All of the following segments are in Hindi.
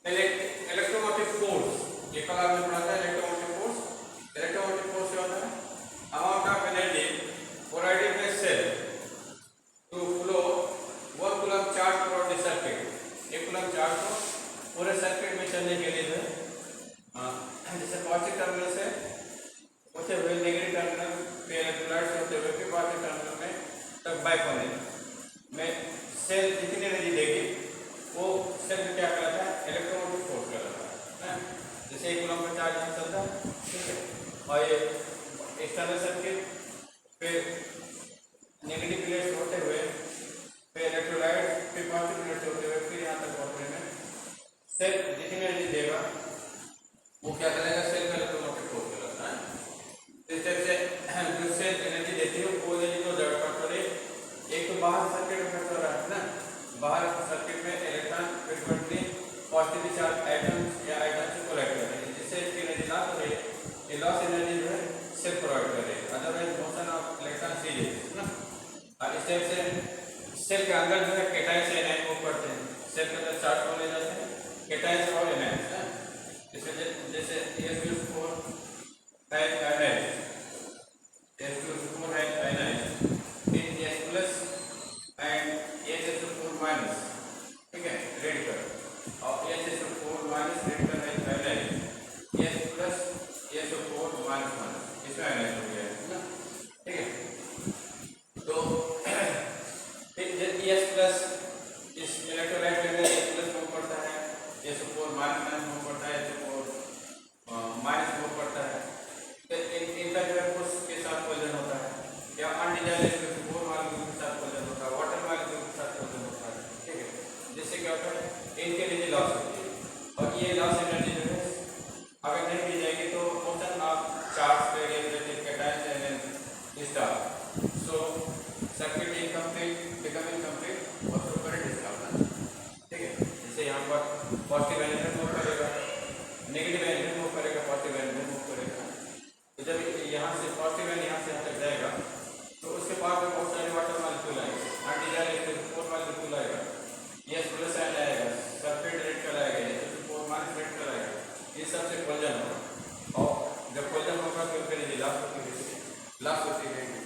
इलेक्ट्रोमोटिव फोर्स, ये कल आपने पढ़ा था इलेक्ट्रोमोटिव फोर्स। इलेक्ट्रोमोटिव फोर्स क्या होता है? Amount of energy provided by cell to flow 1 coulomb charge through the circuit. 1 coulomb charge को पूरे सर्किट में चलने के लिए जैसे पॉजिटिव टर्मिनल से होते हुए नेगेटिव टर्मिनल पे इलेक्ट्रोलाइट्स होते हुए फिर पॉजिटिव टर्मिनल में तक बाइक होने में सेल जितनी एनर्जी देगी वो सेल में क्या कहलाता है? इलेक्ट्रोमोटिव फोर्स कहलाता है। जैसे 1 कूलम का चार्ज यहाँ चलता है, ठीक है, और ये एक्सटर्नल सर्किट फिर नेगेटिव प्लेट्स होते हुए फिर इलेक्ट्रोलाइट फिर पॉजिटिव प्लेट्स होते हुए फिर यहाँ तक पहुँचने में सेल जितनी एनर्जी देगा वो क्या करेगा? सेल का इलेक्ट्रोमोटिव फोर्स कहलाता है। इस टाइप से जो सेल एनर्जी देती है वो एनर्जी को जड़ पर करे, एक तो बाहर सर्किट में खर्च हो रहा है ना, बाहर सर्किट में electron frequently positive charge items या आइटम से कोलाइड कर रहे हैं, जिससे इसकी एनर्जी लॉस हो रही है। ये लॉस एनर्जी जो है सेल प्रोवाइड कर रही है, otherwise motion of electron series है ना। और इस टाइप से सेल के अंदर जो है केटाइन से एनायन मूव करते हैं, सेल के अंदर चार्ज को ले जाते हैं केटाइन और एनायन है। इसमें जैसे S2S4 है आयनाइज, S2S4 है ionise in S plus and S2S4 minus, ठीक है, रेड कलर, और S2S4 माइनस रेड कलर है ionise, S plus S4 minus minus इसमें आयनाइज हो गया है ना, ठीक है। तो S प्लस इस इलेक्ट्रोलाइट में S प्लस मूव करता है, S4 माइनस मूव करता है, S4 माइनस मूव करता है, तो इनका जो है फोर्स के साथ कोलिजन होता है या अनडिजायर्ड S4 मॉलिक्यूल के साथ कोलिजन होता है, वाटर मॉलिक्यूल के साथ कोलिजन होता है, ठीक है। जिससे क्या होता है? इनकी एनर्जी लॉस होती है, और ये लॉस एनर्जी जो है अगर नहीं दी जाएगी तो motion of charge cation and star, so circuit incomplete become incomplete और थ्रू करंट स्टार, ठीक है। जैसे यहाँ पर पॉजिटिव एलिमेंट मूव करेगा, नेगेटिव एलिमेंट मूव करेगा, पॉजिटिव एलिमेंट मूव करेगा। तो जब यहाँ से पॉजिटिव एलिमेंट यहाँ से यहाँ तक जाएगा तो उसके पास में बहुत सारे वाटर मॉलिक्यूल आएंगे, अनडिजायर्ड S4 मॉलिक्यूल आएगा, S प्लस आयन आएगा, सल्फेट रेड कलर आएगा, S4 माइनस रेड कलर आएगा, ये सबसे कोलिजन होगा, और जब कोलिजन होगा तो फिर ये लॉस होती रहेगी,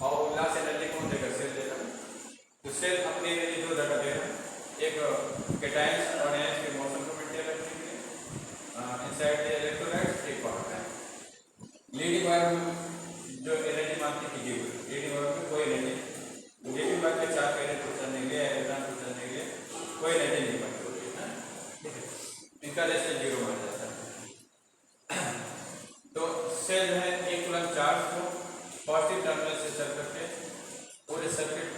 और लॉस एनर्जी कौन देगा? सेल देगा। तो सेल अपनी एनर्जी दो जगह दे रहा है, एक कैटायंस और एनायंस के मोशन को मेंटेन रखने के लिए इनसाइड द इलेक्ट्रोलाइट्स, एक बाहर है। लीडिंग वायर में जो एनर्जी मांगती की गई, लीडिंग वायर में कोई एनर्जी, लीडिंग वायर के चार्ज एनर्जी को चलने के लिए, इलेक्ट्रॉन को चलने के लिए कोई एनर्जी नहीं बनती होती है, ठीक है, इनका रेशियो 0 बन जाता है। तो सेल जो है 1 कूलम चार्ज को पॉजिटिव टर्मिनल से चल करके पूरे सर्किट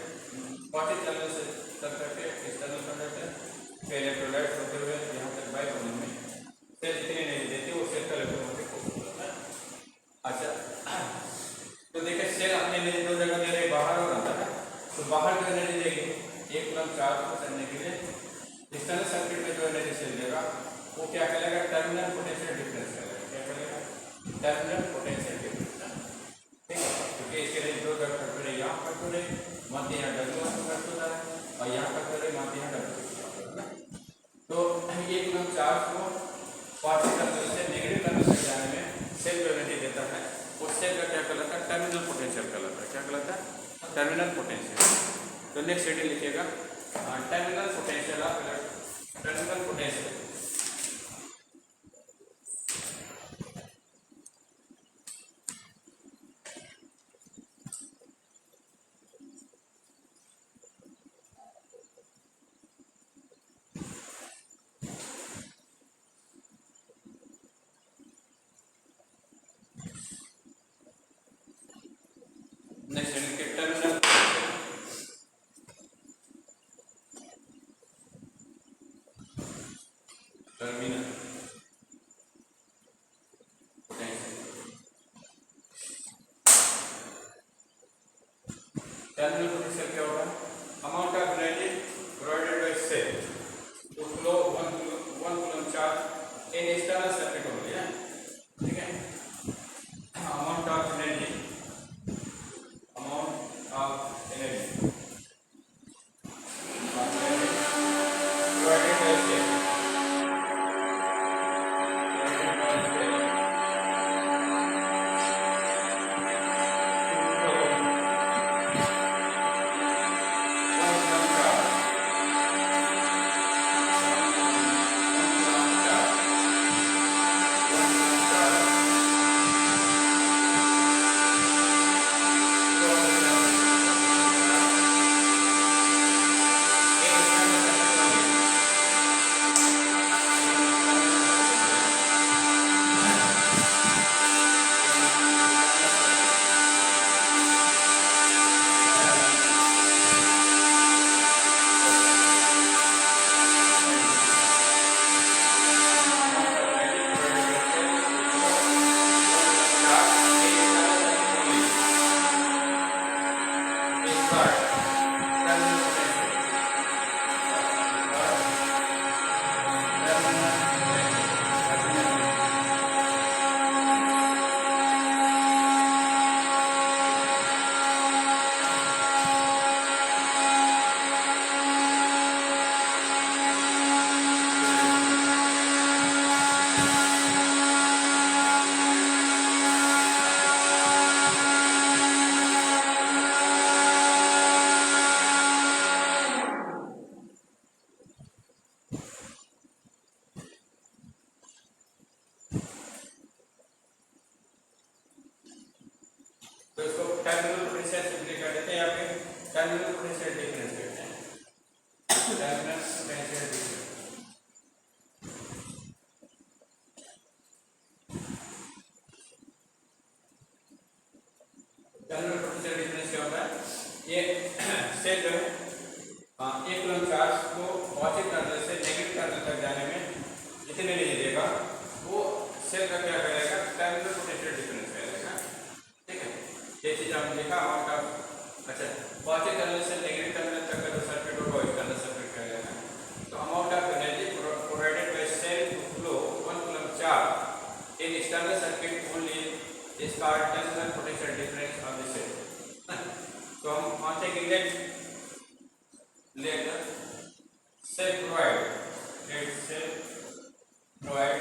पॉजिटिव टर्मिनल से चल करके एक्सटर्नल कंडक्टर फिर इलेक्ट्रोलाइट होते हुए यहाँ तक बाइक होने में सेल जितनी एनर्जी देती है वो सेल का इलेक्ट्रोमोटिव फोर्स होता है। अच्छा, तो देखिए सेल अपनी एनर्जी दो जगह दे रही, बाहर और अंदर है। तो बाहर जो एनर्जी देगी 1 कूलम चार्ज को चलने के लिए, एक्सटर्नल सर्किट में जो एनर्जी सेल देगा वो क्या कहलाएगा? टर्मिनल पोटेंशियल डिफरेंस कहलाएगा। क्या कहलाएगा? टर्मिनल पोटेंशियल डिफरेंस, ठीक है, क्योंकि इसके लिए दो जगह कट रही, यहाँ कट रही मध्य यहाँ W1 को कट हो रहा है और यहाँ कट रही मध्य यहाँ W2 को कट, तो 1 कूलम चार्ज को पॉजिटिव टर्मिनल से नेगेटिव टर्मिनल तक जाने में सेल जो एनर्जी देता है उस सेल का क्या कहलाता है? टर्मिनल पोटेंशियल कहलाता है। क्या कहलाता है? Terminal potential. तो नेक्स्ट शेड्यूल लिखिएगा, terminal potential of terminal potential. Next schedule के टर्मिनल टर्मिनल टर्मिनल पोटेंशियल क्या होगा? Amount of energy provided by cell to flow 1 coulomb charge in external circuit हो गया, ठीक है। Amount of energy provided by cell 1 coulomb charge को पॉजिटिव टर्मिनल से नेगेटिव टर्मिनल तक जाने में जितने लीजिएगा वो सेल का क्या करेगा, टर्मिनल पोटेंशियल डिफरेंस करेगा। ठीक है, ये चीज आपने देखा अमाउंट ऑफ, अच्छा पॉजिटिव टर्मिनल से नेगेटिव टर्मिनल तक का जो सर्किट होगा एक्सटर्नल सर्किट करेगा। तो amount of energy provided by cell to flow 1 coulomb charge in external circuit only is called terminal potential difference of the cell. तो हम वहां से let cell provide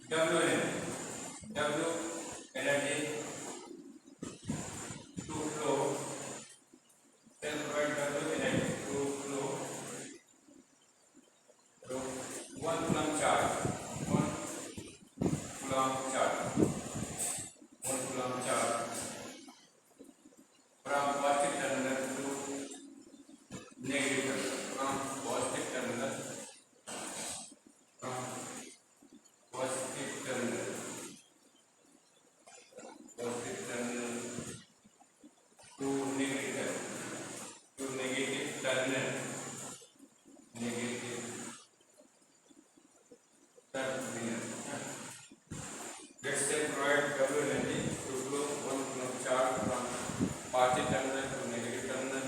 W energy to flow, cell provide W energy to flow through 1 coulomb charge, 1 coulomb charge, 1 coulomb charge from positive terminal to negative terminal, from positive terminal to negative terminal, let's say provide W energy to flow 1 coulomb charge from positive terminal to negative terminal,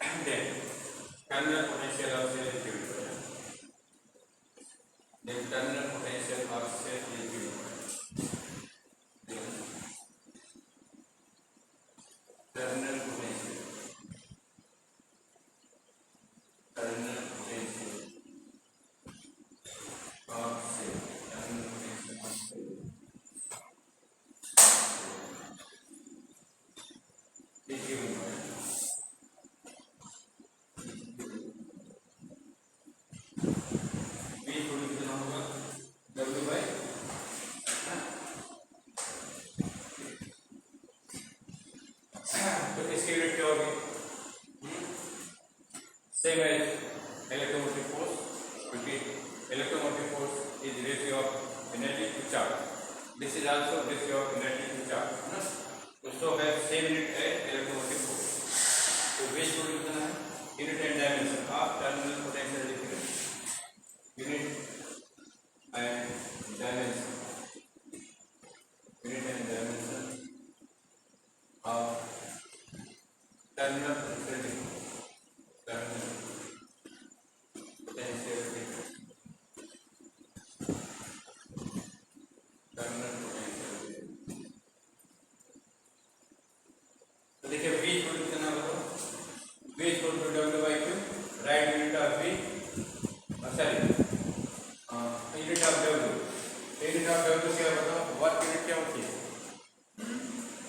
and then terminal potential of cell is given. The terminal potential of cell is given. Terminal potential. Terminal potential of cell. Terminal potential of cell. Is given by V को लिखना होगा W by तो इसकी यूनिट क्या होगी, सेम एज इलेक्ट्रोमोटिव फोर्स, क्योंकि electromotive force is ratio of energy to charge, this is also ratio of energy to charge ना, तो है सेम यूनिट है इलेक्ट्रोमोटिव फोर्स। तो वेज को लिखना है unit and dimension of terminal potential difference, unit and dimension, unit and dimension of terminal potential difference, terminal potential difference, terminal potential difference। तो देखिए V को कितना होगा, V equal to W by Q, right unit of V, sorry unit of W, unit of W क्या होता है, वर्क यूनिट क्या होती है,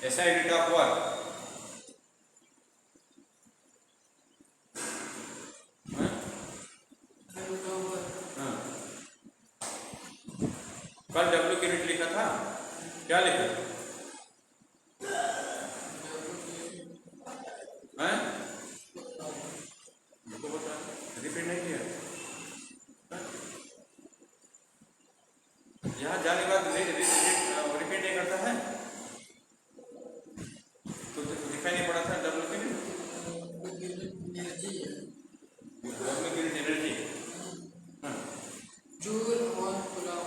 ऐसा यूनिट ऑफ वर्क कल W की यूनिट लिखा था, क्या लिखा हैं, तो बता रिपीट नहीं किया, यहाँ जाने के बाद रिपीट नहीं करता है, तो दिखाई नहीं पड़ा था W की यूनिट, W की यूनिट एनर्जी जूल और कूलम,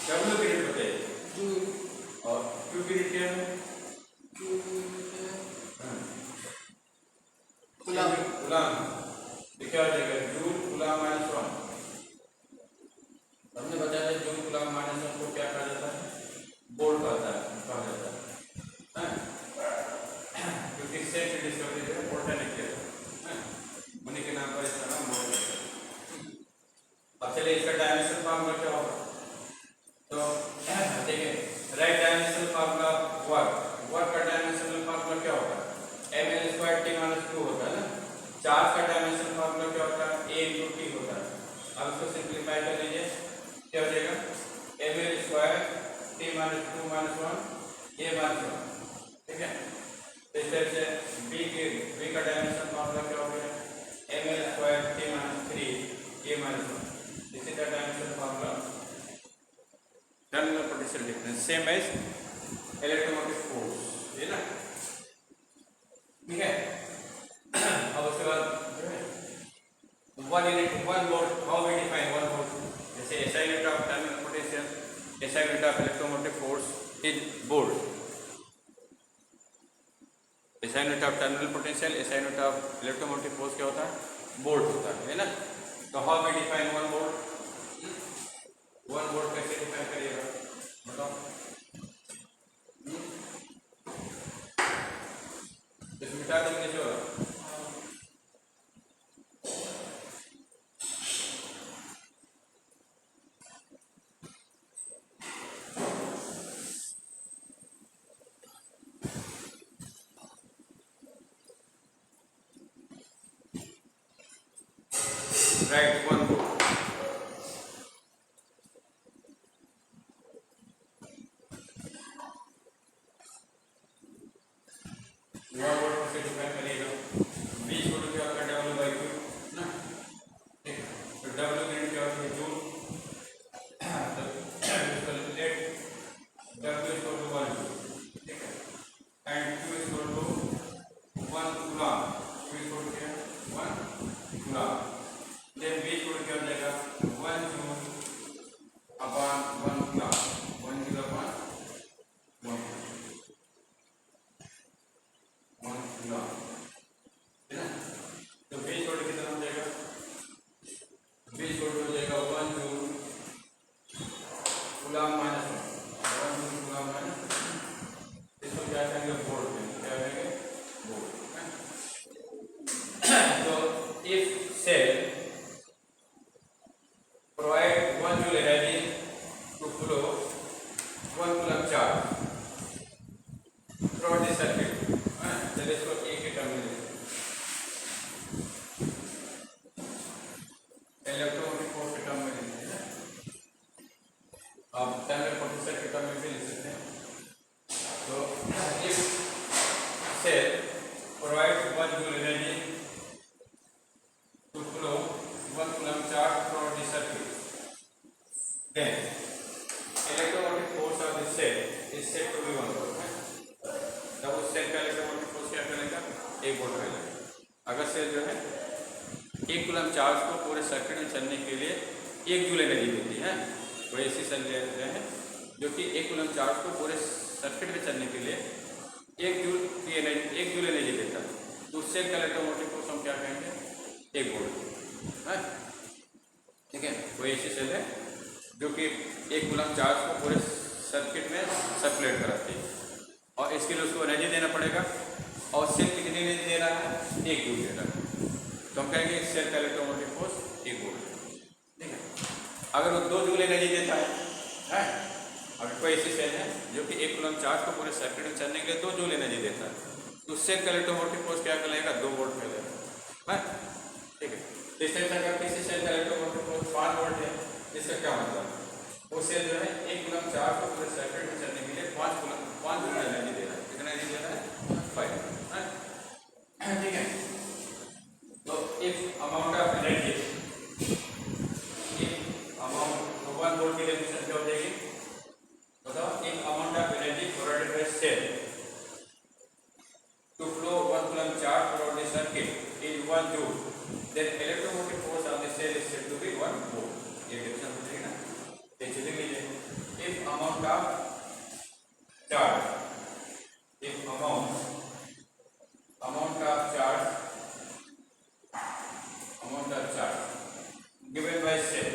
W की यूनिट बताइए, जूल और Q की यूनिट क्या है, कूलम, कूलम लिखा हो जाएगा जूल कूलम माइनस 1, हमने बताया था जूल कूलम माइनस 1 को क्या कहा जाता है, बोल्ट कहा जाता है, क्योंकि सेट की डिस्कवरी जो है बोल्ट ने किया है, उन्हीं के नाम पर इसका नाम बोल्ट है। अब चलिए इसका डायमेंशन फार्मूला क्या होगा, तो देखिए राइट डायमेंशनल फार्मूला वर्क का डायमेंशनल फार्मूला क्या होता है, ml² t-2 होता है ना, चार्ज का डायमेंशनल फार्मूला क्या होता है, a × t होता है। अब इसको सिंप्लीफाई कर लीजिए, क्या हो जाएगा ml² t-2 - 1 a - 1, ठीक है। तो इस तरह से b का डायमेंशनल फार्मूला क्या हो गया, ml² t - 3 a - 1, इसी का dimensional formula terminal potential difference, same as electromotive force, है ना। ठीक है। अब उसके बाद जो है one unit one volt, how we define one volt, जैसे SI unit of terminal potential, SI unit of electromotive force is volt, SI unit of terminal potential, SI unit of electromotive force क्या होता है, वोल्ट होता है ना। तो how we define one volt, one volt कैसे डिफाइन करिएगा बताओ, इसमें मिटा देंगे जो right one volt, one volt कैसे डिफाइन करिएगा, V इक्वल टू क्या होता है W बाई Q ना, ठीक, तो W यूनिट क्या होती है जूल, तो let W equal to 1 joule, ठीक है, and Q equal to 1 coulomb, Q equal to क्या 1 coulomb, then V equal to क्या हो जाएगा 1 joule upon 1 coulomb, 1 joule upon 1 coulomb, है ना। तो V इक्वल टू कितना हो जाएगा, V इक्वल टू हो जाएगा 1 joule coulomb minus 1 joule coulomb minus, इसको क्या कहेंगे वोल्ट में, क्या कहेंगे वोल्ट, तो if cell provide 1 joule energy to flow 1 coulomb charge throughout the circuit, चलिए इसको एक ही टर्म में लिखते हैं, इलेक्ट्रोमोटिव फोर्स के टर्म में लिखते हैं, अब टर्मिनल पोटेंशियल के टर्म में भी लिख सकते हैं। तो if cell provide 1 joule energy to flow 1 coulomb charge throughout the circuit, then electromotive force of the cell is said to be 1 volt, तब उस सेल का इलेक्ट्रोमोटिव फोर्स क्या कहलाएगा 1 वोल्ट कहलाएगा। अगर सेल जो है 1 कूलम चार्ज को पूरे सर्किट में चलने के लिए 1 जूल एनर्जी देती है, कोई ऐसी सेल ले रहे हैं जो कि 1 कूलम चार्ज को पूरे सर्किट में चलने के लिए 1 जूल की एनर्जी 1 जूल एनर्जी देता है, तो उस सेल का इलेक्ट्रोमोटिव फोर्स हम क्या कहेंगे 1 वोल्ट है, ठीक है। कोई ऐसी सेल है जो कि 1 कूलम चार्ज को पूरे सर्किट में सर्कुलेट कराती है, और इसके लिए उसको एनर्जी देना पड़ेगा, और सेल कितनी एनर्जी दे रहा है 1 जूल दे रहा है, तो हम कहेंगे सेल का इलेक्ट्रोमोटिव फोर्स 1 वोल्ट, ठीक है। अगर वो 2 जूल एनर्जी देता है, अगर कोई ऐसी सेल है जो कि 1 कूलम चार्ज को पूरे सर्किट में चलने के लिए 2 जूल एनर्जी देता है, तो उस सेल का इलेक्ट्रोमोटिव फोर्स क्या कहलाएगा 2 वोल्ट कहलाएगा, ठीक है। इस तरह से अगर किसी सेल का इलेक्ट्रोमोटिव फोर्स 5 वोल्ट है, इसका क्या मतलब है, वो सेल जो है 1 कूलम चार्ज को पूरे सर्किट में चलने के लिए 5 जूल एनर्जी दे रहा है, कितना एनर्जी दे रहा है 5, ठीक है। तो if amount of energy, if amount 1 volt की डेफिनेशन क्या हो जाएगी बताओ, if amount of energy provided by cell to flow 1 coulomb charge through the circuit is 1 joule, then electromotive force of the cell is said to be 1 volt, ये डेफिनेशन हो जाएगी ना, ये चलिए लीजिए, if amount of charge, if amount of charge given by cell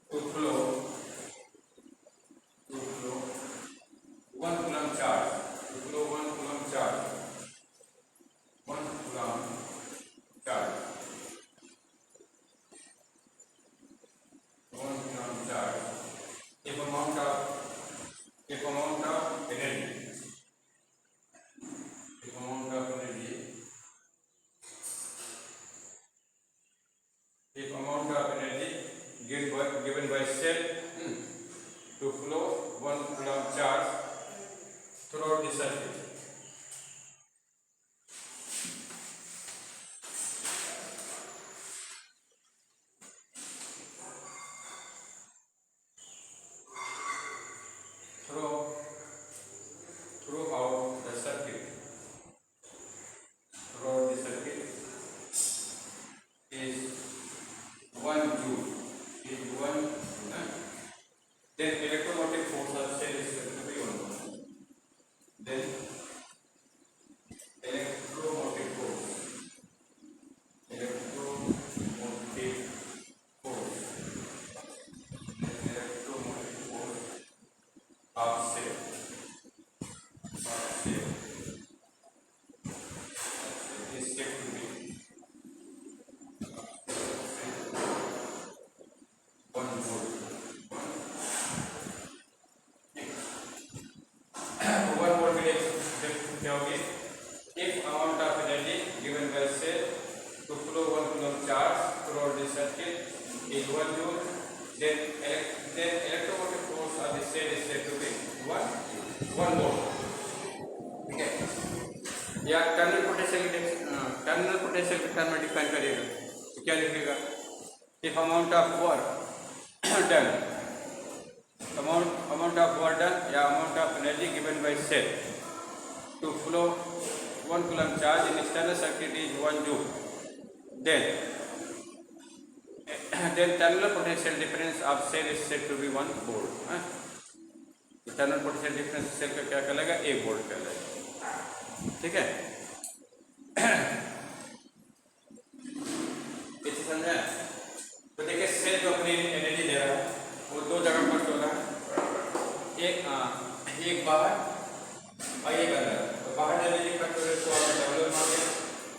to flow 1 coulomb charge, to flow 1 coulomb charge, 1 coulomb charge, 1 coulomb charge, if amount of energy, if amount of energy, if amount of energy given by cell to flow 1 coulomb charge throughout the circuit, या टर्मिनल पोटेंशियल के टर्म में डिफाइन करिएगा तो क्या लिखिएगा? If amount of work done, amount of work done या amount of energy given by cell to flow 1 coulomb charge in external circuit is 1 joule, then terminal potential difference of cell is said to be 1 volt. Terminal potential difference cell का क्या कहलाएगा? 1 वोल्ट कहलाएगा। ठीक है, इसे समझा? तो देखिए सेल जो अपनी एनर्जी दे रहा है वो दो जगह पर होगा, एक बाहर और एक अंदर। तो बाहर जो एनर्जी खर्च हो रही है उसको डब्ल्यू मान लिया,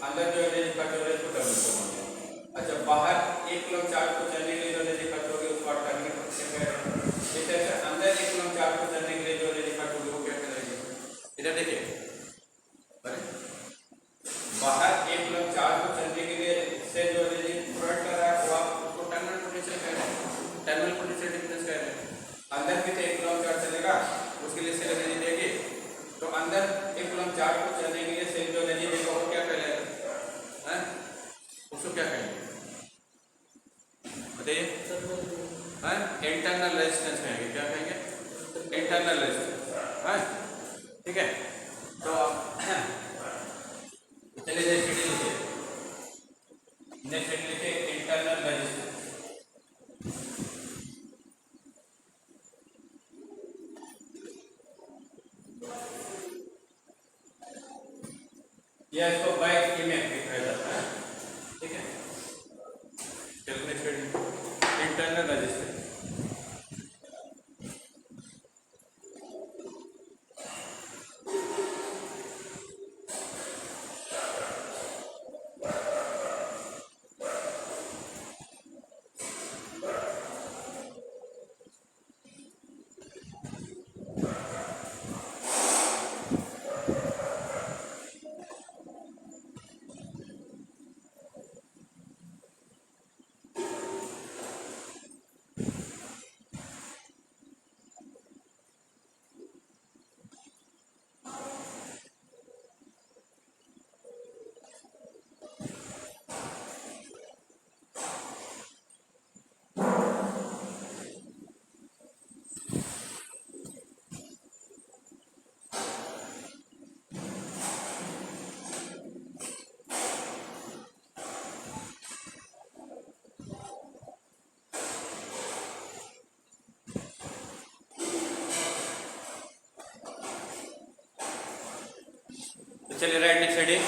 अंदर जो एनर्जी खर्च हो रही है उसको डब्ल्यू को मान लिया। अच्छा, बाहर 1 कूलम्ब चार्ज को चलने के लिए जो एनर्जी खर्च होगी उसको आप टर्मिनल पोटेंशियल कह रहे हैं। इस तरह से अंदर 1 कूलम्ब चार्ज को चलने के लिए जो एनर्जी खर्च होगी वो क्या कहलाएगी? इधर देखिए, बाहर 1 कूलम्ब चार्ज को चलने के लिए से जो एनर्जी प्रोवाइड कर रहा है वो आप उसको टर्मिनल पोटेंशियल कह रहे हैं, टर्मिनल पोटेंशियल डिफरेंस कह रहे हैं। अंदर भी तो 1 कूलम्ब चार्ज चलेगा, उसके लिए सेल एनर्जी देगी, तो अंदर 1 कूलम्ब चार्ज को चलने के लिए सेल जो एनर्जी देगा वो क्या कहलाएगा? हैं, उसको क्या कहेंगे बताइए? हैं, इंटरनल रेजिस्टेंस कहेंगे। क्या कहेंगे? Internal resistance. हैं, ठीक है, तो चलिए नेक्स्ट हेडिंग लिखिए, नेक्स्ट हेडिंग लिखिए इंटरनल रेजिस्टेंस। या इसको बाइक ईएमएफ भी कहा जाता है। ठीक है, चलिए नेक्स्ट हेडिंग इंटरनल रेजिस्टेंस। चलिए right next heading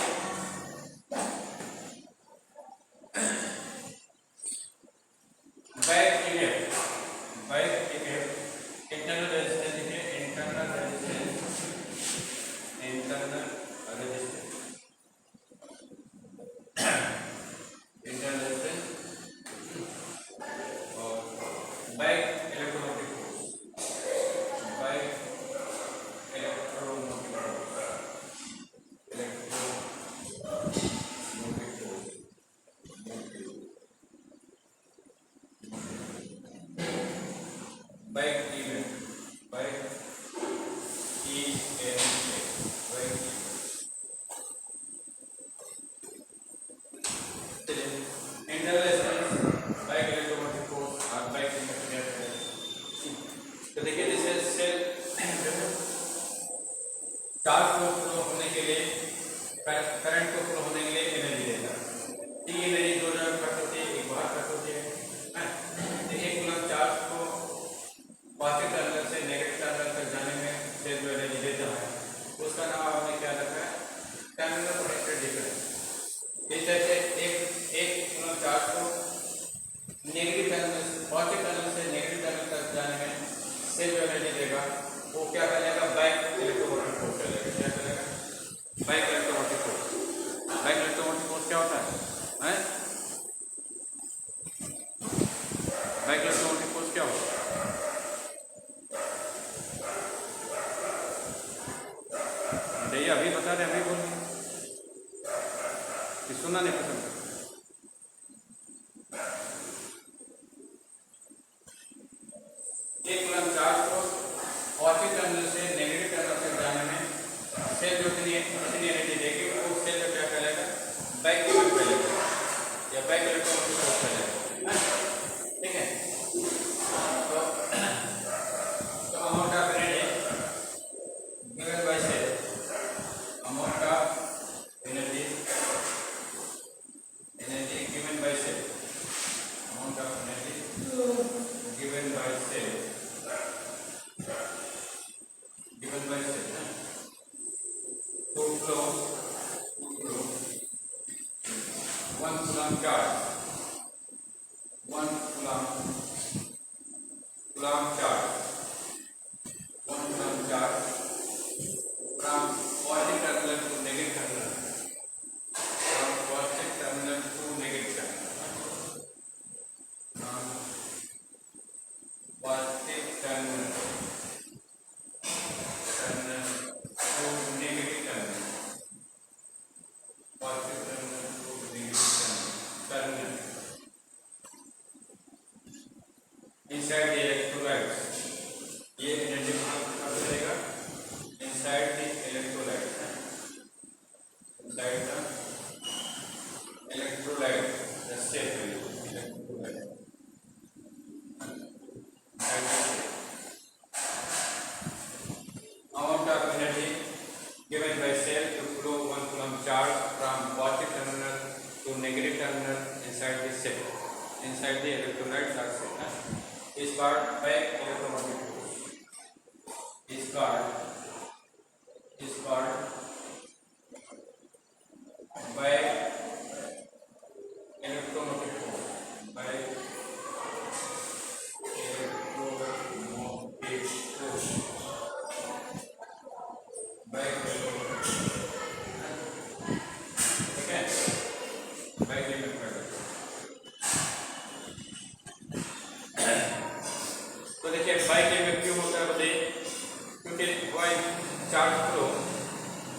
back EMF. Back EMF internal resistance लिखिए, internal resistance, internal resistance, internal resistance और back electromotive force, back electromotive back EMF, back EMF, back internal resistance, back electromotive force और बाइक ईएमएफ क्या है? तो देखिए जैसे सेल चार्ज को फ्लो होने के लिए, करंट को फ्लो होने के लिए एनर्जी देता है। ठीक है, एनर्जी दो जगह खर्च होती है, एक बाहर खर्च होती है। 1 कूलम्ब चार्ज को पॉजिटिव टर्मिनल से नेगेटिव टर्मिनल तक जाने में सेल जो एनर्जी देता है उसका नाम आपने क्या रखा है? Terminal potential difference. इस तरह से एक कूलम्ब चार्ज को नेगेटिव टर्मिनल से पॉजिटिव टर्मिनल से नेगेटिव टर्मिनल तक जाने में सेल जो एनर्जी देगा वो क्या कहलाएगा? बाइक इलेक्ट्रोमोटिव फोर्स कहलाएगा। क्या कहलाएगा? Bike electromotive force. Back electromotive force क्या होता है? बाइक इलेक्ट्रोमोटिव फोर्स क्या होता है? बताइए, अभी बता रहे, अभी बोलिए, सुनना नहीं पसंद करते। एक कूलम्ब चार्ज को पॉजिटिव टर्मिनल से नेगेटिव टर्मिनल तक जाने में सेल जो इतनी एनर्जी देगी charge, 1 coulomb charge, 1 coulomb charge from positive terminal to negative terminal, from positive terminal to negative terminal, from positive terminal to negative terminal, positive terminal to negative terminal inside the electrolytes. ये एनर्जी कब चलेगा? inside the electrolyte, inside the electrolyte, the state electrolyte, amount of energy given by cell to flow 1 coulomb charge from positive terminal to negative terminal inside the cell, inside the electrolyte cell, is called back electromotive force, is called by electromotive force, by electromotive force, by electromotive force. Okay, by electromotive force. तो देखिए बाइक में क्यों होता है बताइए? क्योंकि why charge flow,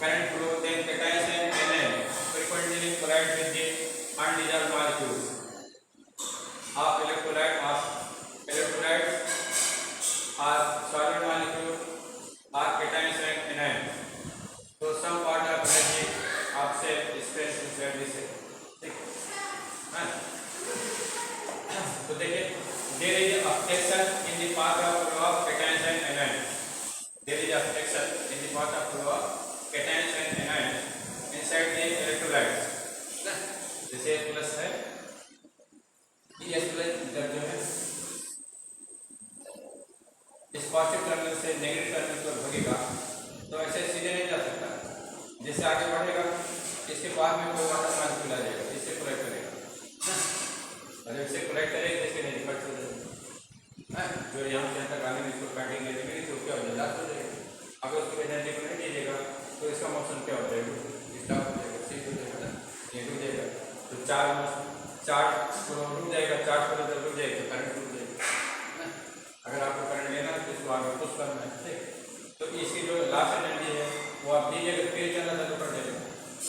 current flow, then cations and anions frequently collide with the undissolved molecules of electrolytes are solid molecules or cations and anions. So some part of energy of cell is spent inside the cell. ठीक है? तो देखिए there is obstruction in the path of flow of cations and anions. There is obstruction in the path of flow of cations and anions inside the electrolytes. जैसे प्लस है, ये प्लस इधर जो है इस पॉजिटिव टर्मिनल से नेगेटिव टर्मिनल पर भगेगा, तो ऐसे सीधे नहीं जा सकता। जैसे आगे बढ़ेगा इसके पास में कोई वाटर मॉलिक्यूल आ जाएगा, इससे कोलैइड करेगा, और जब इससे कोलैइड करेगा इसके नहीं कट हो जाएगा, जो यहाँ से तक आने में इसको काटेंगे लेकिन तो क्या हो जाएगा, लास्ट हो जाएगा। अगर उसको एनर्जी को नहीं दीजिएगा तो इसका मोशन क्या हो जाएगा, स्टॉप हो जाएगा, सीध हो जाएगा ना, ये रुक जाएगा, तो चार्ज रुक जाएगा, चार्ज को जब रुक जाएगा तो करंट रुक जाएगा। अगर आपको करंट लेना है तो इसको आगे पुश करना है, ठीक। तो इसकी जो लास्ट एनर्जी है वो आप दीजिएगा, फिर चलना चालू कर देगा।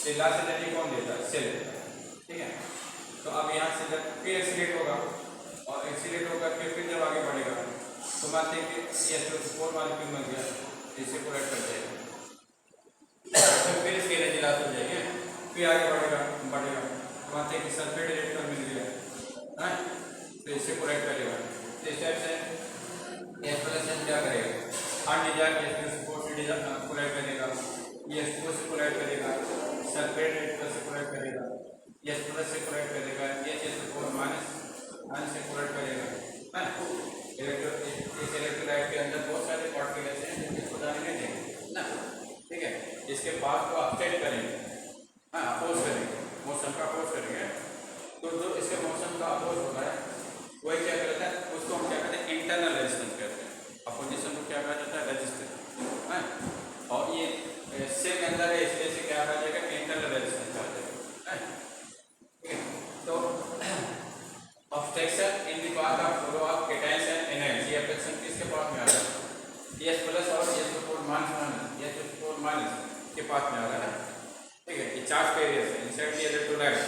ये लास्ट एनर्जी कौन देता है? सेल, ठीक है। तो अब यहाँ से जब फिर एक्सीलेट होगा और एक्सीलेट होकर फिर जब आगे बढ़ेगा तो मानते हैं कि ये जो 4 मॉलिक्यूल बन गया, इसे कोलैइड कर जाएगा, तो फिर इसकी एनर्जी लॉस हो जाएगी, फिर आगे बढ़ेगा तो मानते हैं कि सल्फेट इलेक्ट्रॉन मिल गया, हाँ, तो इससे कोलैइड करेगा। तो इस टाइप से एक्सप्रेशन क्या करेगा, अनडिजाइन कोलैइड करेगा, ये से कोलैइड करेगा, सल्फेट से कोलैइड करेगा, ये से कोलैइड करेगा, ये माइनस से कोलैइड करेगा, हाँ। इस इलेक्ट्रोलाइट के अंदर बहुत सारे पार्टिकल्स हैं जिनको जाने नहीं देंगे ना, ठीक है। इसके बाद को अपसेट करेंगे, हाँ, अपोज करेंगे, मोशन का अपोज करेंगे। तो जो इसके मोशन का अपोज होता है वही क्या करता है, उसको हम क्या कहते हैं, इंटरनल रेजिस्टेंस कहते हैं। अपोजिशन को क्या कहा जाता है? रेजिस्टेंस, हाँ। और ये सेल के अंदर है इसलिए से क्या कहा जाएगा? इंटरनल रेजिस्टेंस कहा जाएगा, ठीक है। तो obstruction in the path of flow of cations and anions, ये obstruction किसके पास में आ रहा है? S प्लस और S4 माइनस के पास में आ रहा है, ठीक है। ये चार्ज कैरियर्स है inside the electrolyte.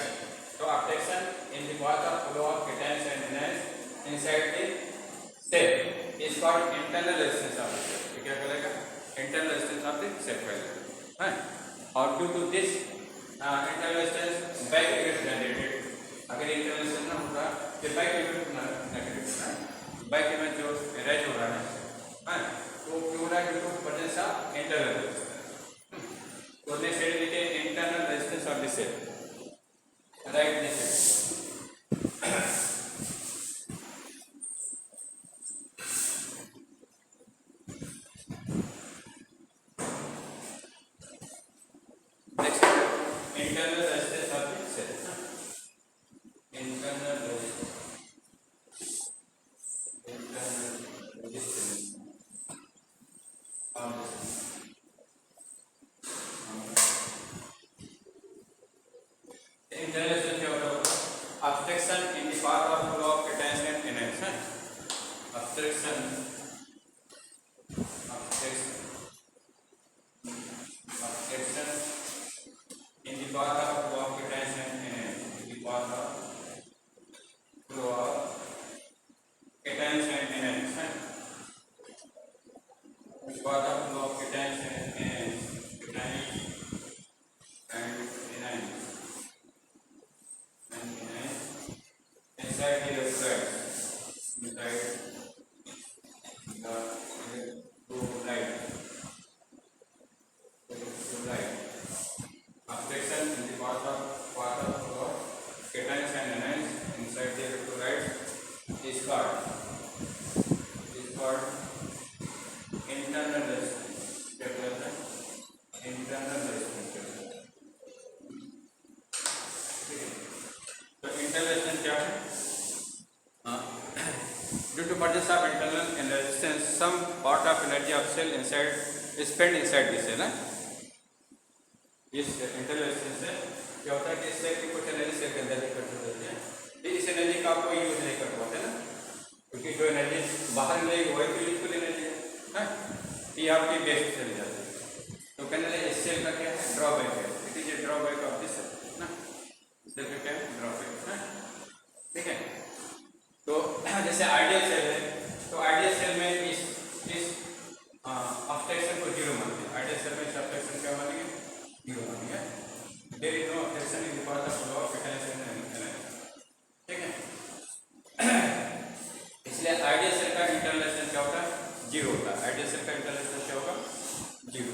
तो obstruction in the path of flow of cations and anions inside the cell is called internal resistance of the cell. ये क्या करेगा? Internal resistance of the cell कहलाएगा, हाँ। और due to this internal resistance back effect generated. अगर इंटरनल रेजिस्टेंस ना होगा तो बैक इफेक्ट नेगेटिव है, बैक इफेक्ट जो राइज हो रहा है, हाँ, तो क्यों ना due to presence of internal resistance. तो नेक्स्ट साइड देखिए internal resistance of the cell, right next internal resistance of the cell. abstraction in the path of flow of cations and anions, in the path of flow of cations and anions, path of flow of cations and anions, inside the electrolytes, inside the electrolyte, abstraction in the path of flow of cations and anions inside the electrolytes is called internal resistance. Internal resistance. तो internal resistance क्या है? Due to presence of internal resistance, some part of energy of cell inside is spent inside the cell. इस internal resistance से क्या होता है कि सेल की कुछ एनर्जी सेल के अंदर इकट्ठी होती है, इस एनर्जी का आपको यूज नहीं कर पाते ना, क्योंकि जो एनर्जी बाहर मिलेगी वही तो यूजफुल एनर्जी है, ये आपकी वेस्ट चली जाती है। तो कहने लगे इस सेल का क्या है, ड्रॉबैक है, it is a drawback of this cell ना, सेल का क्या है, ड्रॉबैक है, ठीक है। तो जैसे आइडियल सेल है, तो आइडियल सेल में इस ऑब्स्ट्रक्शन को जीरो मानेंगे, आइडियल सेल में इस ऑब्स्ट्रक्शन क्या मानेंगे, जीरो मानेंगे। There is no obstruction in the path of flow of cations and anions, ठीक है। इसलिए आइडियल सेल का इंटरनल रेजिस्टेंस क्या होता है, जीरो होता है। आइडियल सेल का इंटरनल रेजिस्टेंस क्या होगा, जीरो।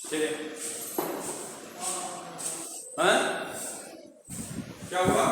चलिए, क्या हुआ,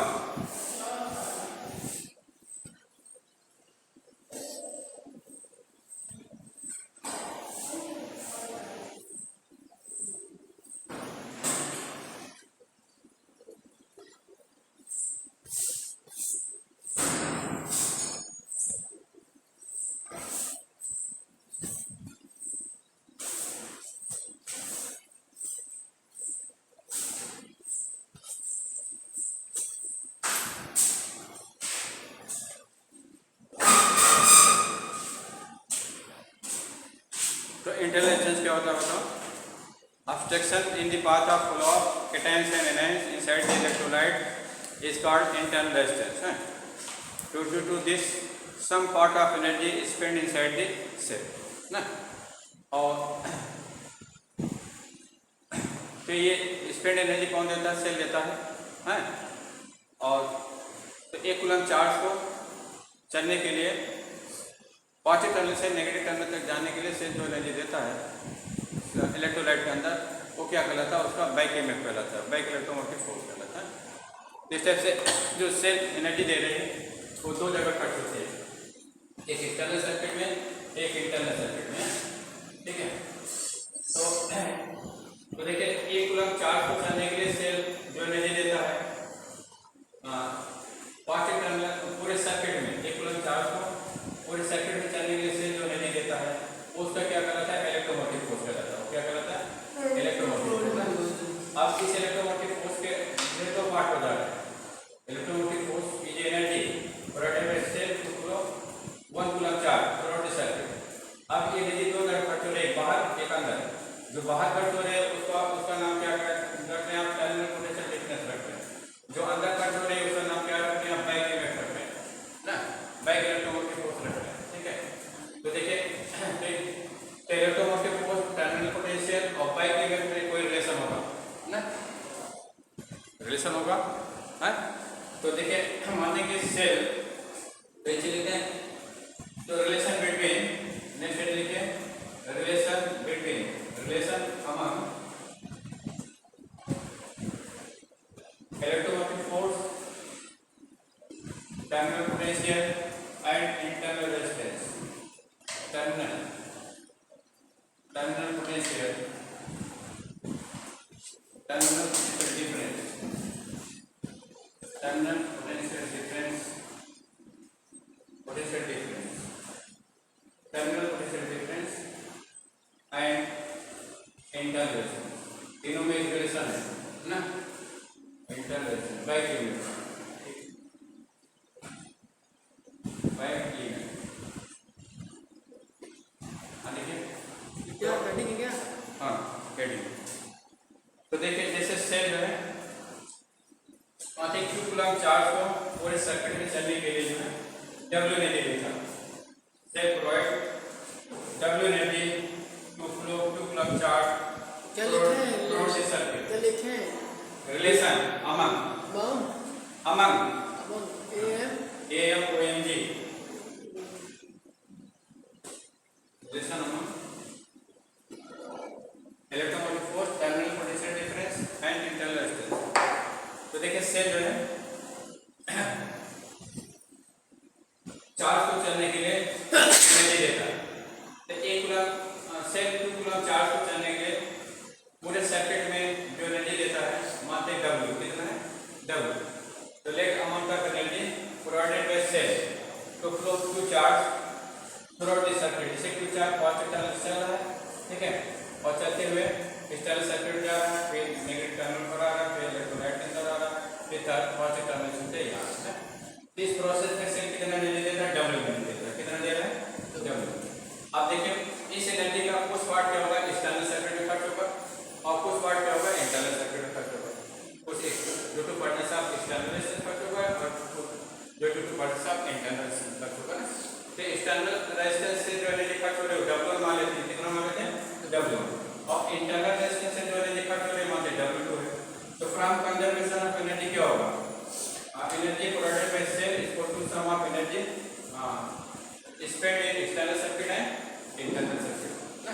तो इंटरनल रेजिस्टेंस क्या होता है बताओ, obstruction in the path of flow of cations and anions inside the electrolyte is called internal resistance. Due to this, some part of energy is spent inside the cell ना, और तो ये स्पेंड एनर्जी कौन देता है, सेल देता है, और तो एक कूलम चार्ज को चलने के लिए, पॉजिटिव टर्मिनल से नेगेटिव टर्मिनल तक जाने के लिए सेल जो एनर्जी देता है इलेक्ट्रोलाइट के अंदर, वो क्या कहलाता है, उसका बैक ईएमएफ कहलाता है, बैक इलेक्ट्रोमोटिव फोर्स कहलाता है। इस टाइप से जो सेल एनर्जी दे रही है वो दो जगह कट होती है, एक एक्सटर्नल सर्किट में, एक इंटरनल सर्किट में, ठीक है। तो देखिए 1 कूलम चार्ज को चलने के लिए सेल जो एनर्जी देता है पॉजिटिव टर्मिनल पूरे सर्किट में, 1 कूलम चार्ज को पूरे सर्किट में चलने के लिए सेल जो एनर्जी देता है उसका क्या कहलाता है, इलेक्ट्रोमोटिव फोर्स कहलाता है। क्या कहलाता है, इलेक्ट्रोमोटिव फोर्स। अब इस इलेक्ट्रोमोटिव फोर्स के दो पार्ट हो जाते हैं। इलेक्ट्रोमोटिव फोर्स की energy provided by cell to 1 coulomb charge through the circuit. अब ये एनर्जी दो जगह खर्च हो रही है, बाहर एक अंदर। जो बाहर खर्च हो रहे हैं उसका नाम क्या रखते हैं आप, टर्मिनल पोटेंशियल डिफरेंस रखते हैं। जो अंदर खर्च हो रही है उसका नाम क्या रखते हैं आप, बैक ईएमएफ रखते हैं ना, बैक इलेक्ट्रोमोटिव फोर्स रखते हैं, ठीक है। तो देखिए इलेक्ट्रोमोटिव फोर्स, टर्मिनल पोटेंशियल और बैक ईएमएफ में कोई रिलेशन होगा ना, रिलेशन होगा है। तो देखिए मान लीजिए सेल पेंसिल लिखते हैं, तो रिलेशन बिटवीन, नेक्स्ट लिखिए relation between, relation among electromotive force, terminal potential and internal resistance. Terminal potential, terminal potential difference, terminal potential difference, potential difference, terminal potential difference and internal resistance. तीनों में एक रिलेशन है ना, internal resistance, back EMF, back EMF. क्या कटिंग है क्या? हाँ कटिंग। तो देखिए जैसे सेल जो है 2 कूलम चार्ज को पूरे सर्किट में चलने के लिए जो है W एनर्जी देता है। Cell provide W energy to flow 2 coulomb charge क्या लिखे हैं? Through the circuit. क्या लिखे हैं? Relation among AMONG, relation among electromotive force, terminal potential difference and internal resistance. तो देखिए सेल जो है चार्ज को चलने के लिए एनर्जी देता है। तो 1 कूलम सेल 2 कूलम चार्ज को चलने के लिए पूरे सर्किट में जो एनर्जी देता है मानते हैं W, कितना है W। तो let amount of energy provided by cell to flow two charge through the circuit. जैसे Q चार्ज पॉजिटिव टर्मिनल चल रहा है, ठीक है, और चलते हुए एक्सटर्नल सर्किट जा रहा है, फिर नेगेटिव टर्मिनल पर आ रहा है, फिर इलेक्ट्रोलाइट के अंदर आ रहा है, फिर थर्ड पॉजिटिव टर्मिनल से यहाँ है। इस प्रोसेस में सेल कितना एनर्जी देता है, W एनर्जी देता है। कितना दे रहा है, W। अब देखिए इस एनर्जी का कुछ पार्ट क्या होगा, एक्सटर्नल सर्किट में खर्च होगा और कुछ पार्ट क्या होगा, इंटरनल सर्किट में खर्च होगा। कुछ जो 2% ऑफ एक्सटर्नल से खर्च होगा और जो 2% ऑफ इंटरनल से खर्च होगा। तो एक्सटर्नल रेजिस्टेंस से जो एनर्जी खर्च हो रही है W मान लेते हैं, कितना मान लेते हैं, W। और इंटरनल रेजिस्टेंस से जो एनर्जी खर्च हो रही है मान लेते हैं W2 है। तो फ्रॉम कंजर्वेशन ऑफ एनर्जी क्या होगा, energy provided by cell is equal to sum of energy spend in external circuit and internal circuit ना।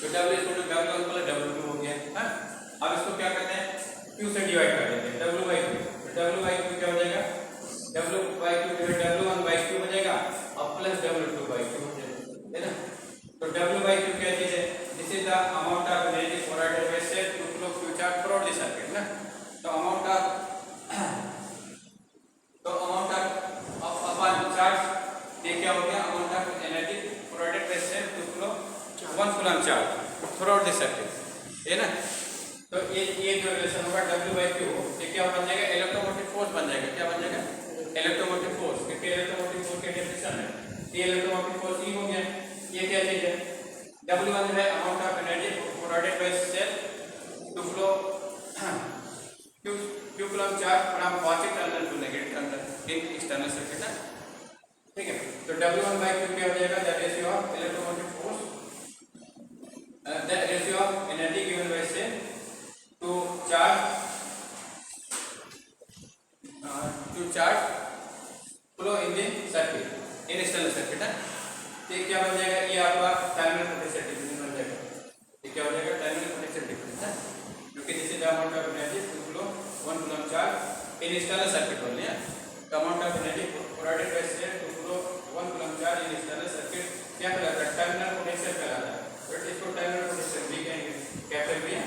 तो W equal to W1 plus W2 हो गया ना। अब इसको क्या करते हैं, Q से डिवाइड कर देते हैं, W/Q। तो W/Q क्या हो जाएगा, W/Q W1/Q हो जाएगा और प्लस W2/Q हो जाएगा, है ना। तो W/Q क्या चीज है, this is the amount of energy provided by cell to flow Q charge through the circuit ना। तो अमाउंट ऑफ अपन चार्ज ये क्या हो गया, amount of energy provided by cell to flow 1 coulomb charge through the circuit, है ना। तो ये जो रिलेशन होगा W/Q, ये क्या बन जाएगा, इलेक्ट्रोमोटिव फोर्स बन जाएगा। क्या बन जाएगा, इलेक्ट्रोमोटिव फोर्स, क्योंकि इलेक्ट्रोमोटिव फोर्स के डेफिनेशन है ये इलेक्ट्रोमोटिव फोर्स ही हो गया। ये क्या चीज है, W1 है amount of energy provided by cell to flow Q coulomb charge from positive terminal to negative terminal in external circuit, ठीक है। तो W1/Q क्या हो जाएगा, that ratio of electromotive force, that ratio of energy given by cell to charge flow in the ये क्या बन जाएगा, ये आपका टर्मिनल पोटेंशियल डिफरेंस बन जाएगा। ये क्या हो जाएगा, टर्मिनल पोटेंशियल डिफरेंस है, क्योंकि this is the amount of energy to flow 1 coulomb charge in external circuit only. The amount of energy provided by cell to flow 1 coulomb charge in external circuit क्या कहलाता है, टर्मिनल पोटेंशियल कहलाता है। बट इसको टर्मिनल पोटेंशियल भी कहेंगे, कैपिटल भी है।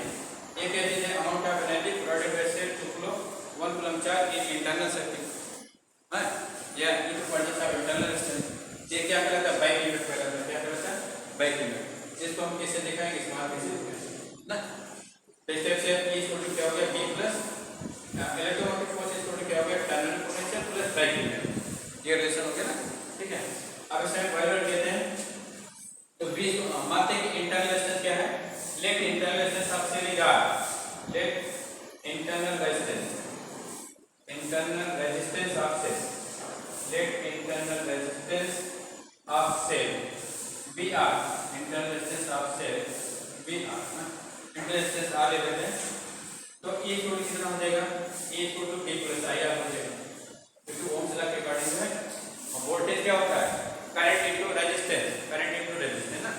ये क्या चीज है, amount of energy provided by cell to flow 1 coulomb charge in internal circuit है, या it percent of internal resistance. ये क्या कहलाता है, बाइक यूनिट कहलाता है। क्या कहलाता है, बाइक यूनिट। इसको हम कैसे दिखाएंगे, स्मॉल कैसे ना। तो इस टाइप से ई इक्वल टू क्या हो गया, B plus electromotive force equal to क्या हो गया, terminal potential plus bike unit. ये रिलेशन हो गया ना, ठीक है। अब इसमें वैल्यू लेते हैं, तो बी मानते हैं कि इंटरनल रेजिस्टेंस क्या है, let internal resistance of cell is R, let internal resistance of cell, let internal resistance of cell Br, internal resistance of cell Br, internal resistance R ले लेते हैं। तो E इक्वल टू कितना हो जाएगा, E equal to P plus IR हो जाएगा, क्योंकि ओम्स लॉ के अकॉर्डिंग में वोल्टेज क्या होता है, करंट इनटू रेजिस्टेंस ना।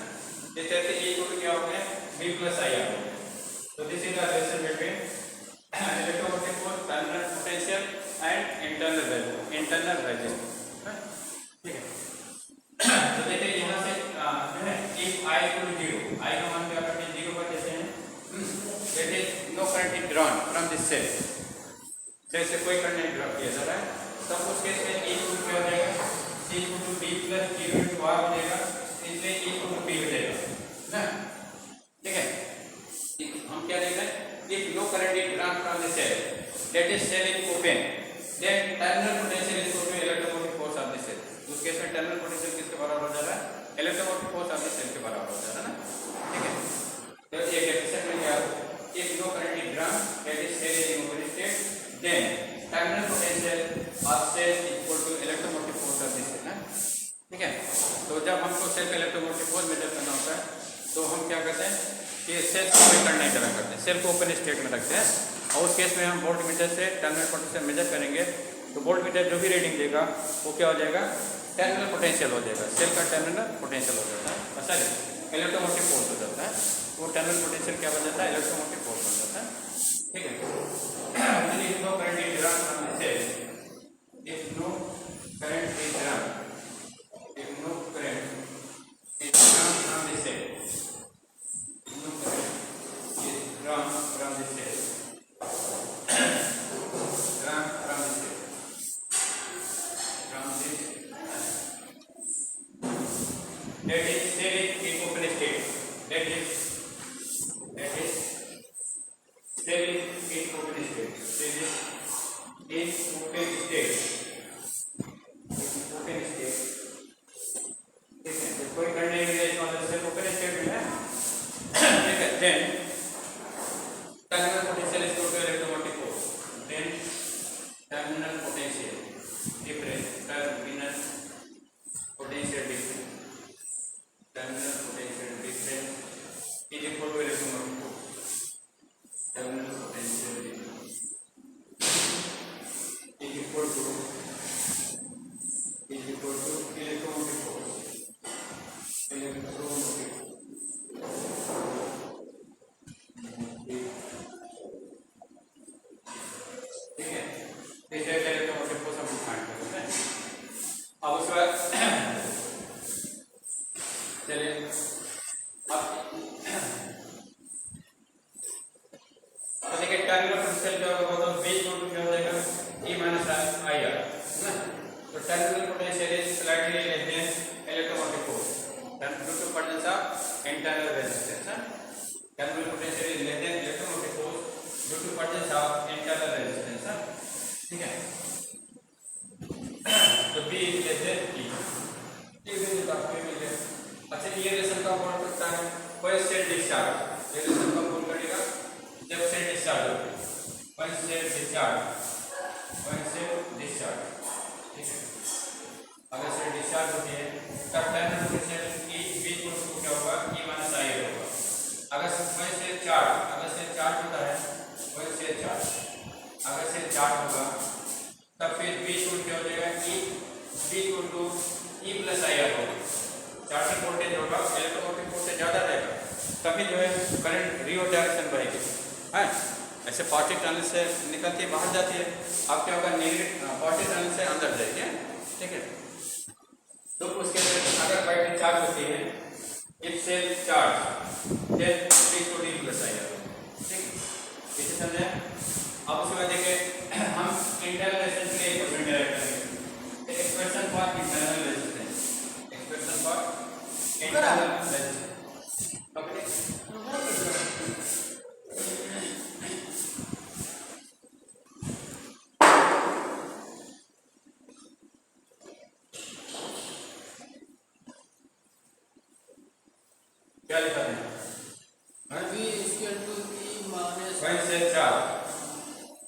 इस तरह से E इक्वल टू क्या हो गया, V प्लस IR। तो this is the relation between electromotive force, terminal potential and internal resistance, ठीक है। तो देखिए यहाँ से जो है if I equal to 0, I का मान क्या करते हैं, 0 पर देते हैं। That is no current is drawn from this cell, cell से कोई करंट नहीं ड्रॉ किया जा रहा है, तब उस केस में E इक्वल क्या हो जाएगा, C equal to D plus 0 into R हो जाएगा, इसलिए E इक्वल टू P हो जाएगा ना, ठीक है। हम क्या देख रहे हैं, if no current is drawn from the cell, that is cell is open, then terminal potential is equal to electromotive force of the cell. उस केस में टर्मिनल पोटेंशियल किसके बराबर हो जा रहा है, electromotive force of the cell के बराबर हो जा रहा है ना, ठीक है। तो ये डेफिनेशन में क्या हो, if no current is drawn that is cell is in open state, then terminal potential of cell is equal to electromotive force of the cell ना, ठीक है। तो जब हमको सेल का इलेक्ट्रोमोटिव फोर्स मेजर करना होता है, तो हम क्या करते हैं कि सेल को कोई करंट नहीं ड्रा करते, सेल को ओपन स्टेट में रखते हैं, और उस केस में हम वोल्ट मीटर से टर्मिनल पोटेंशियल मेजर करेंगे। तो वोल्ट मीटर जो भी रीडिंग देगा वो क्या हो जाएगा, टर्मिनल पोटेंशियल हो जाएगा, सेल का टर्मिनल पोटेंशियल हो जाता है, सॉरी इलेक्ट्रोमोटिव फोर्स हो जाता है। वो टर्मिनल पोटेंशियल क्या बन जाता है, इलेक्ट्रोमोटिव फोर्स बन जाता है, ठीक है। If no current is drawn from the cell, if no current is drawn, if no current is drawn from the cell, no current is drawn from the cell, that is cell is in open state, that is cell is in open state, cell is in open state, open state, ठीक है। तो कोई करंट नहीं है, इसका मतलब सेल ओपन स्टेट में है, ठीक है। Then terminal potential is equal to electromotive force, then terminal potential difference, terminal potential difference, terminal potential difference is equal to electromotive force, terminal potential difference is equal to electromotive force, electromotive ठीक है। इसे इलेक्ट्रोमोटिव फोर्स हम फाइंड करते हैं। अब उसके बाद चलिए अब देखिए टर्मिनल पोटेंशियल क्या होगा, तो V इक्वल टू क्या हो जाएगा, E माइनस IR ना। तो terminal potential is slightly less than electromotive force due to presence of internal resistance, terminal potential is less than electromotive force due to presence of internal resistance, ठीक है। तो B is less than E, भी आपको मिल गया। अच्छा ये रिलेशन का कौन करता है, कोई सेल डिस्चार्ज, ये रिलेशन का कौन करेगा, जब सेल डिस्चार्ज हो, वन सेल डिस्चार्ज, ठीक है। अगर सेल डिस्चार्ज होती है तब terminal potential E V equal to क्या होगा, E माइनस I होगा। अगर वन सेल चार्ज होता है, वन सेल चार्ज अगर सेल चार्ज होगा तब फिर V इक्वल क्या हो जाएगा, E V equal to E plus IR होगा। चार्जिंग ज़्यादा रहेगा तभी जो है करंट रिवर्स डायरेक्शन बहेगी है। ऐसे पॉजिटिव टर्मिनल से निकलती है बाहर जाती है, अब क्या होगा नेगेटिव पॉजिटिव टर्मिनल से अंदर जाएगी, ठीक है। तो उसके अगर बैटरी चार्ज होती है, if cell charge then please to D plus I, ठीक है, इसे समझे। अब उसके बाद देखिए हम इंटरनल रेजिस्टेंस के लिए क्वेश्चन डायरेक्ट करेंगे, expression for internal resistance, expression for internal resistance, क्या लिखा है V is equal to P minus when cell charge,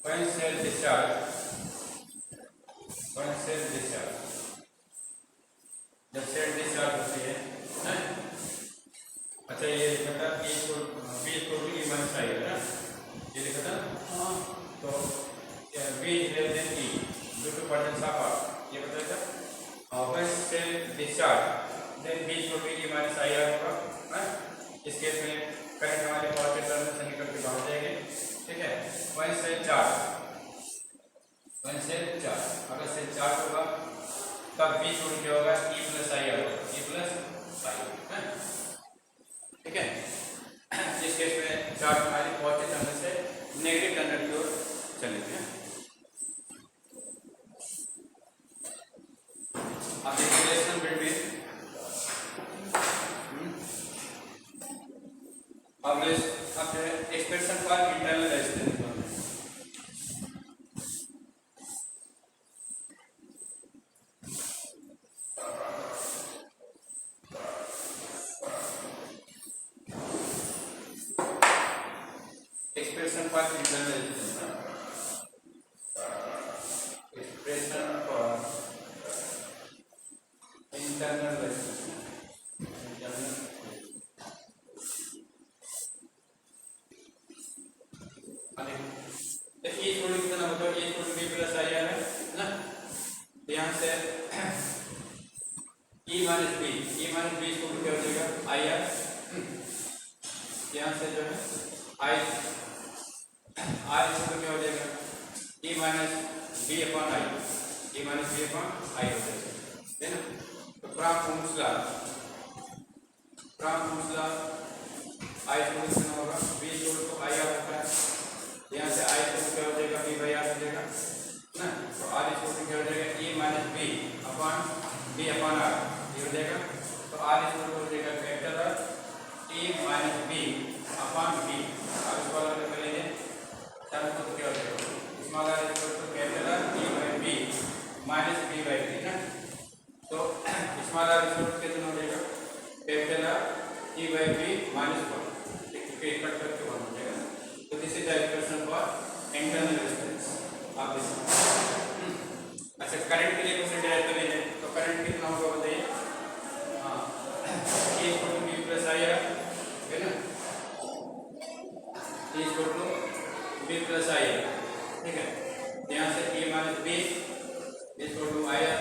when cell discharge, when cell discharge, जब सेल डिस्चार्ज होती है ना, अच्छा ये लिखा था E को भी माइनस आई है ना, ये लिखा था, हाँ तो V is less than E due to potential apart, ये बताया था। when cell discharge then V को भी माइनस आई होगा ना, इस केस में करंट हमारे पॉजिटिव टर्मिनल से निकल के बाहर जाएंगे, ठीक है। when cell charge, अगर सेल चार्ज होगा तब V छोड़ क्या होगा E प्लस आई होगा, E प्लस आई है, ठीक है। इस केस में चार्ज हमारे पॉजिटिव टर्मिनल से नेगेटिव टर्मिनल की ओर चलेंगे। अब देखिए रिलेशन बिटवीन अब जो है expression for internal resistance, expression for internal resistance, expression for internal resistance, E छोड़ कितना होगा, E छोड़ B प्लस आई है ना, तो यहाँ से E माइनस B छोड़ क्या हो जाएगा आई आर, यहाँ से जो है आई आर छोड़ क्या हो जाएगा E minus B upon I, E minus B upon I हो जाएगा, है ना। तो फ्रॉम ओम्स लॉ आई छोड़ कितना होगा B छोड़ तो आई आर होता है, यहाँ से आई छोड़ क्या हो जाएगा B बाई आर हो जाएगा ना, तो आर छोड़ क्या हो जाएगा E minus B upon B upon R, ये हो जाएगा। तो आर छोड़ हो जाएगा capital R E minus B upon B, अब इसको अलग कर लेंगे तब तो क्या हो जाएगा small R equal to capital R E by B minus B by B ना, तो स्मॉल आर इक्वल टू कितना हो जाएगा capital R E by B minus 1, क्योंकि कट करके 1 हो जाएगा। तो this is the expression for internal resistance. आप अच्छा करंट के लिए क्वेश्चन डायरेक्ट करेंगे, तो करंट कितना होगा बताइए, हाँ E equal to B plus I R है ना, E equal to B plus I R, ठीक है। यहाँ से E minus B equal to I are